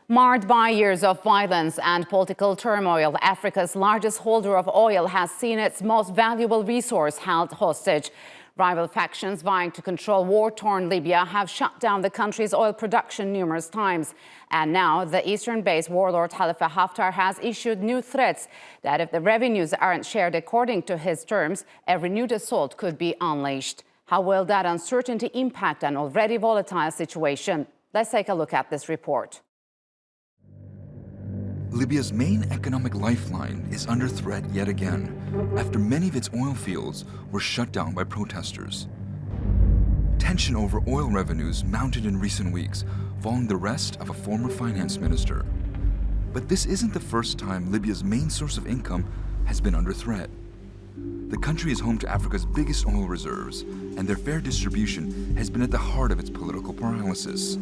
Marred by years of violence and political turmoil, Africa's largest holder of oil has seen its most valuable resource held hostage. Rival factions vying to control war-torn Libya have shut down the country's oil production numerous times. And now the eastern-based warlord Khalifa Haftar has issued new threats that if the revenues aren't shared according to his terms, a renewed assault could be unleashed. How will that uncertainty impact an already volatile situation? Let's take a look at this report. Libya's main economic lifeline is under threat yet again, after many of its oil fields were shut down by protesters. Tension over oil revenues mounted in recent weeks, following the arrest of a former finance minister. But this isn't the first time Libya's main source of income has been under threat. The country is home to Africa's biggest oil reserves, and their fair distribution has been at the heart of its political paralysis.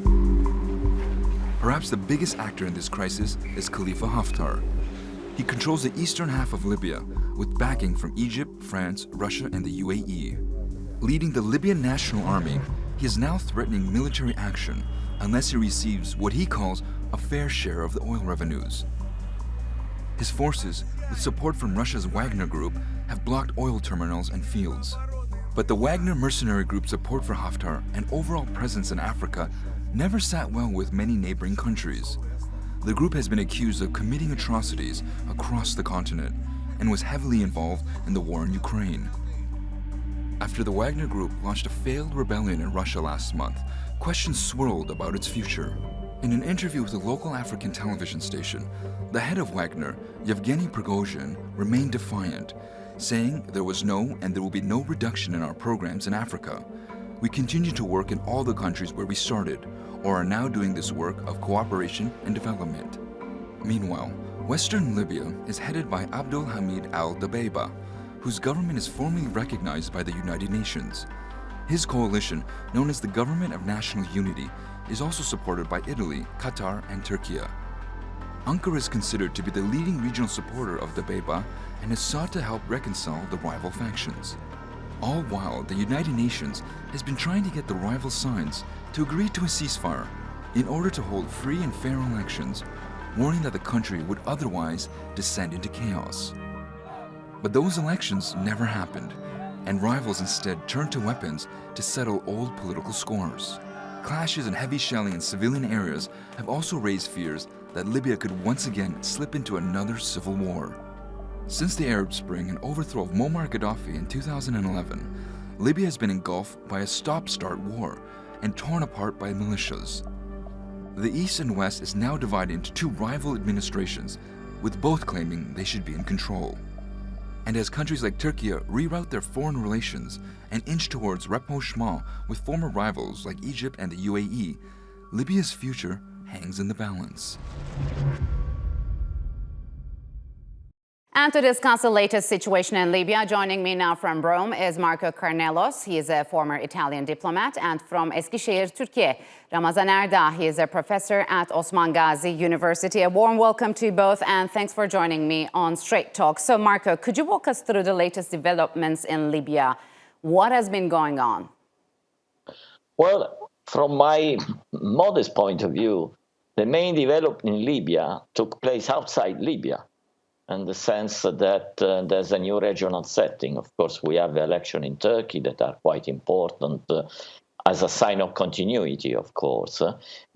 Perhaps the biggest actor in this crisis is Khalifa Haftar. He controls the eastern half of Libya, with backing from Egypt, France, Russia, and the UAE. Leading the Libyan National Army, he is now threatening military action unless he receives what he calls a fair share of the oil revenues. His forces, with support from Russia's Wagner Group, have blocked oil terminals and fields. But the Wagner mercenary group's support for Haftar and overall presence in Africa never sat well with many neighboring countries. The group has been accused of committing atrocities across the continent and was heavily involved in the war in Ukraine. After the Wagner Group launched a failed rebellion in Russia last month, questions swirled about its future. In an interview with a local African television station, the head of Wagner, Yevgeny Prigozhin, remained defiant, saying there was no and there will be no reduction in our programs in Africa. We continue to work in all the countries where we started, or are now doing this work of cooperation and development. Meanwhile, Western Libya is headed by Abdul Hamid al-Dabeiba, whose government is formally recognized by the United Nations. His coalition, known as the Government of National Unity, is also supported by Italy, Qatar, and Turkey. Ankara is considered to be the leading regional supporter of Dabeiba and has sought to help reconcile the rival factions. All while the United Nations has been trying to get the rival sides to agree to a ceasefire in order to hold free and fair elections, warning that the country would otherwise descend into chaos. But those elections never happened, and rivals instead turned to weapons to settle old political scores. Clashes and heavy shelling in civilian areas have also raised fears that Libya could once again slip into another civil war. Since the Arab Spring and overthrow of Muammar Gaddafi in 2011, Libya has been engulfed by a stop-start war and torn apart by militias. The East and West is now divided into two rival administrations, with both claiming they should be in control. And as countries like Turkey reroute their foreign relations and inch towards rapprochement with former rivals like Egypt and the UAE, Libya's future hangs in the balance. And to discuss the latest situation in Libya, joining me now from Rome is Marco Carnelos. He is a former Italian diplomat. And from Eskişehir, Turkey, Ramazan Erdag. He is a professor at Osmangazi University. A warm welcome to you both, and thanks for joining me on Straight Talk. So, Marco, could you walk us through the latest developments in Libya? What has been going on? Well, from my modest point of view, the main development in Libya took place outside Libya, in the sense that there's a new regional setting. Of course, we have the election in Turkey that are quite important as a sign of continuity, of course.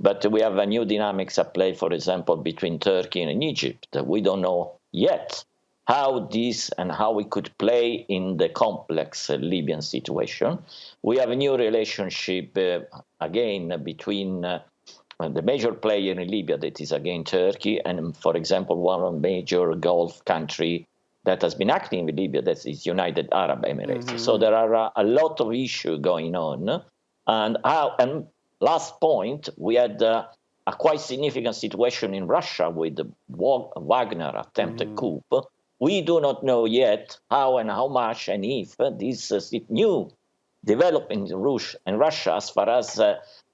But we have a new dynamics at play, for example, between Turkey and Egypt. We don't know yet how this and how we could play in the complex Libyan situation. We have a new relationship, again, between the major player in Libya, that is again Turkey, and for example, one major Gulf country that has been acting in Libya, that is United Arab Emirates. Mm-hmm. So there are a lot of issues going on. And last point, we had a quite significant situation in Russia with the Wagner attempted coup. We do not know yet how and how much and if this new development in Russia as far as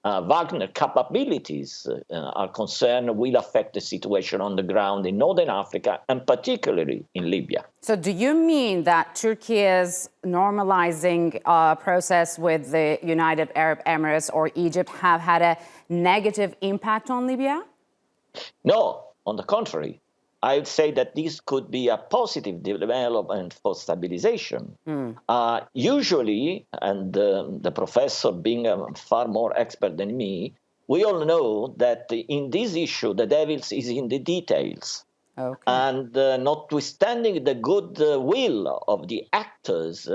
Wagner capabilities are concerned will affect the situation on the ground in Northern Africa and particularly in Libya. So do you mean that Turkey's normalizing process with the United Arab Emirates or Egypt have had a negative impact on Libya? No, on the contrary. I would say that this could be a positive development for stabilization. Usually, and the professor being far more expert than me, we all know that in this issue, the devil is in the details. Okay. And notwithstanding the good will of the actors,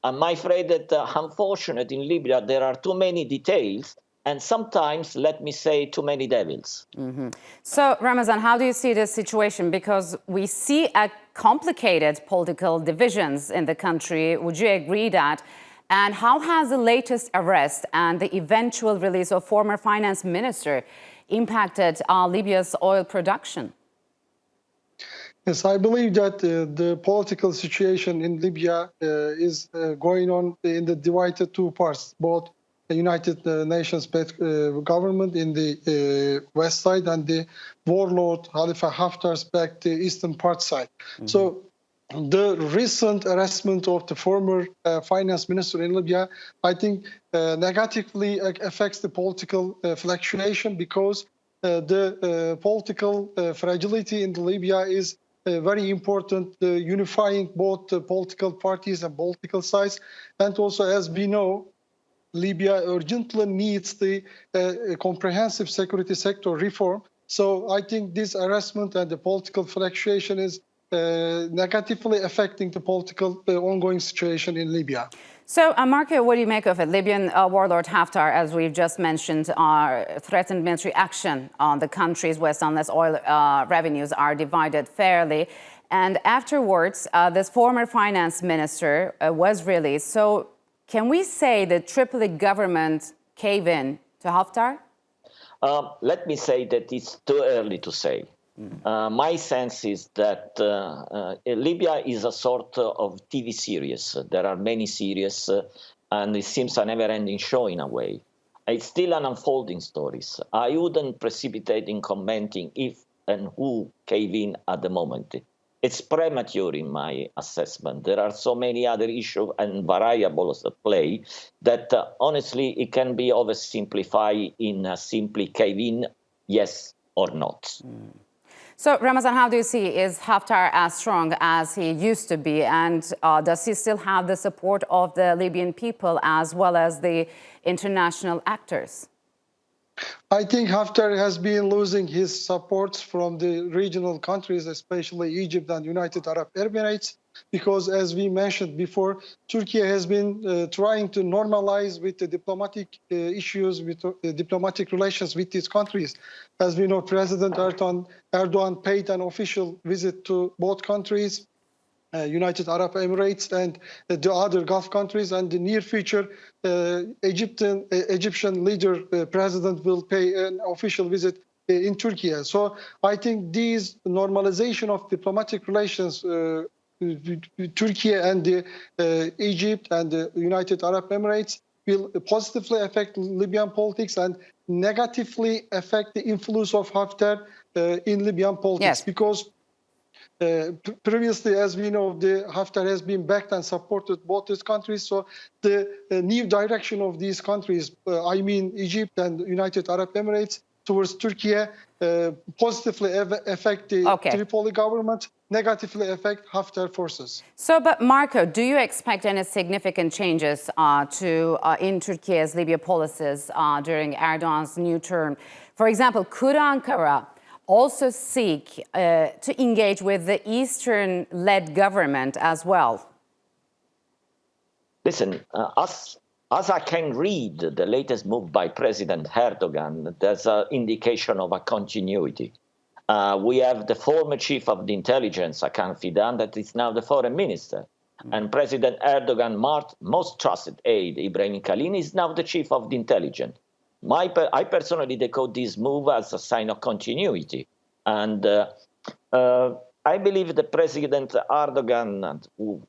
I'm afraid that unfortunately in Libya, there are too many details and sometimes, let me say, too many devils. So, Ramazan, how do you see this situation? Because we see a complicated political divisions in the country. Would you agree that? And how has the latest arrest and the eventual release of former finance minister impacted Libya's oil production? Yes, I believe that the political situation in Libya is going on in the divided two parts, both the United Nations-backed government in the west side and the Warlord Khalifa Haftar's backed eastern part side. So the recent arrestment of the former finance minister in Libya, I think negatively affects the political fluctuation because the political fragility in Libya is very important, unifying both the political parties and political sides. And also, as we know, Libya urgently needs the comprehensive security sector reform. So I think this arrestment and the political fluctuation is negatively affecting the political ongoing situation in Libya. So, Marco, what do you make of it? Libyan warlord Haftar, as we've just mentioned, threatened military action on the country's west unless oil revenues are divided fairly. And afterwards, this former finance minister was released. So can we say the Tripoli government cave in to Haftar? Let me say that it's too early to say. My sense is that Libya is a sort of TV series. There are many series, and it seems a never-ending show in a way. It's still an unfolding story. I wouldn't precipitate in commenting if and who cave in at the moment. It's premature in my assessment. There are so many other issues and variables at play that honestly it can be oversimplified in simply cave in, yes or not. So, Ramazan, how do you see, is Haftar as strong as he used to be? And does he still have the support of the Libyan people as well as the international actors? I think Haftar has been losing his support from the regional countries, especially Egypt and United Arab Emirates, because as we mentioned before, Turkey has been trying to normalize with the diplomatic issues, with diplomatic relations with these countries. As we know, President Erdogan paid an official visit to both countries, United Arab Emirates and the other Gulf countries, and in the near future, Egyptian leader president will pay an official visit in Turkey. So I think these normalization of diplomatic relations Turkey and Egypt and the United Arab Emirates will positively affect Libyan politics and negatively affect the influence of Haftar in Libyan politics. Yes. Because previously, as we know, the Haftar has been backed and supported both these countries. So the new direction of these countries, I mean Egypt and United Arab Emirates, towards Turkey, positively affect the Tripoli government, negatively affect Haftar forces. So, but Marco, do you expect any significant changes in Turkey's Libya policies during Erdogan's new term? For example, could Ankara also seek to engage with the Eastern-led government as well? Listen, as I can read the latest move by President Erdogan, there's an indication of a continuity. We have the former chief of the intelligence, Hakan Fidan, that is now the foreign minister. And President Erdogan's most trusted aide, Ibrahim Kalin, is now the chief of the intelligence. I personally decode this move as a sign of continuity. And I believe that President Erdogan, who,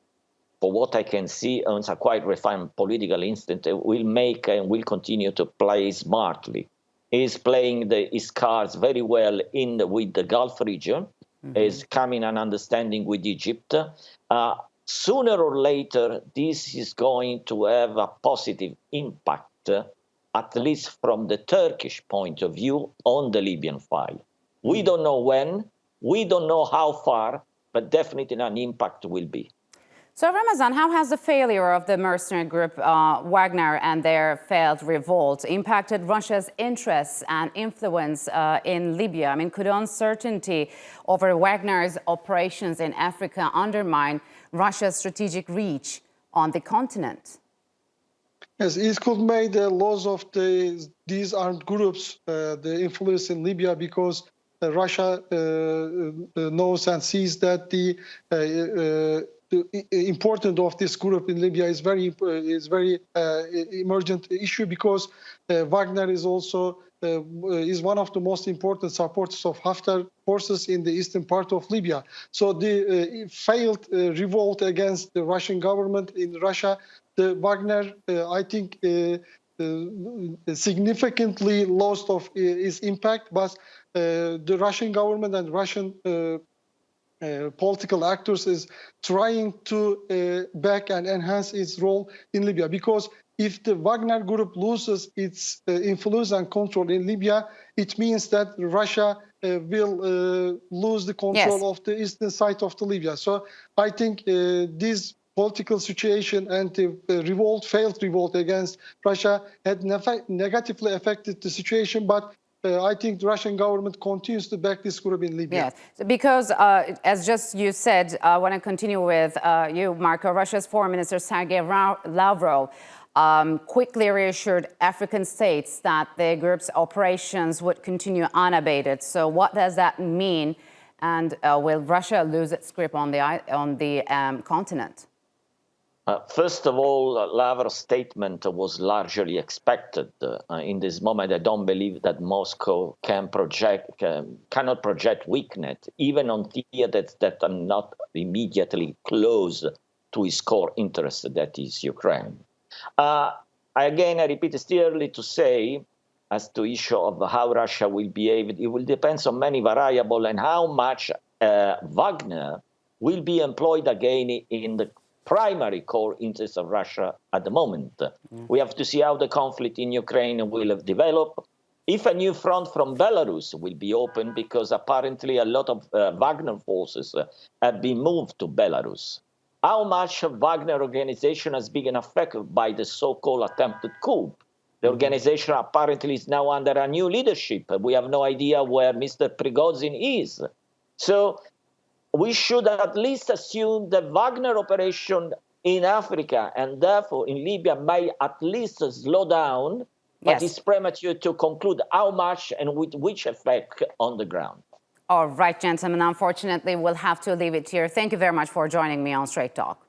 for what I can see, owns a quite refined political instinct, will make and will continue to play smartly. He is playing his cards very well with the Gulf region, is coming an understanding with Egypt. Sooner or later, this is going to have a positive impact, at least from the Turkish point of view, on the Libyan file. We don't know when, we don't know how far, but definitely an impact will be. So, Ramazan, how has the failure of the mercenary group Wagner and their failed revolt impacted Russia's interests and influence in Libya? I mean, could uncertainty over Wagner's operations in Africa undermine Russia's strategic reach on the continent? Yes, it could make the loss of these armed groups the influence in Libya, because Russia knows and sees that the importance of this group in Libya is very emergent issue, because Wagner is also is one of the most important supporters of Haftar forces in the eastern part of Libya. So the failed revolt against the Russian government in Russia, the Wagner, I think, significantly lost of its impact, but the Russian government and Russian political actors is trying to back and enhance its role in Libya, because if the Wagner group loses its influence and control in Libya, it means that Russia will lose the control of the eastern side of the Libya. So I think this political situation and the failed revolt against Russia had negatively affected the situation, but I think the Russian government continues to back this group in Libya. Yes, because as just you said, I want to continue with you, Marco. Russia's Foreign Minister Sergei Lavrov quickly reassured African states that the group's operations would continue unabated. So what does that mean? And will Russia lose its grip on the continent? First of all, Lavrov's statement was largely expected. In this moment, I don't believe that Moscow cannot project weakness, even on theaters that are not immediately close to its core interest, that is Ukraine. Again, I repeat, it's too early to say as to issue of how Russia will behave. It will depend on many variables and how much Wagner will be employed again in the primary core interests of Russia at the moment. We have to see how the conflict in Ukraine will develop. If a new front from Belarus will be open, because apparently a lot of Wagner forces have been moved to Belarus. How much of Wagner organization has been affected by the so-called attempted coup? The organization apparently is now under a new leadership. We have no idea where Mr. Prigozhin is. So we should at least assume the Wagner operation in Africa and therefore in Libya may at least slow down, but it's premature to conclude how much and with which effect on the ground. All right, gentlemen, unfortunately, we'll have to leave it here. Thank you very much for joining me on Straight Talk.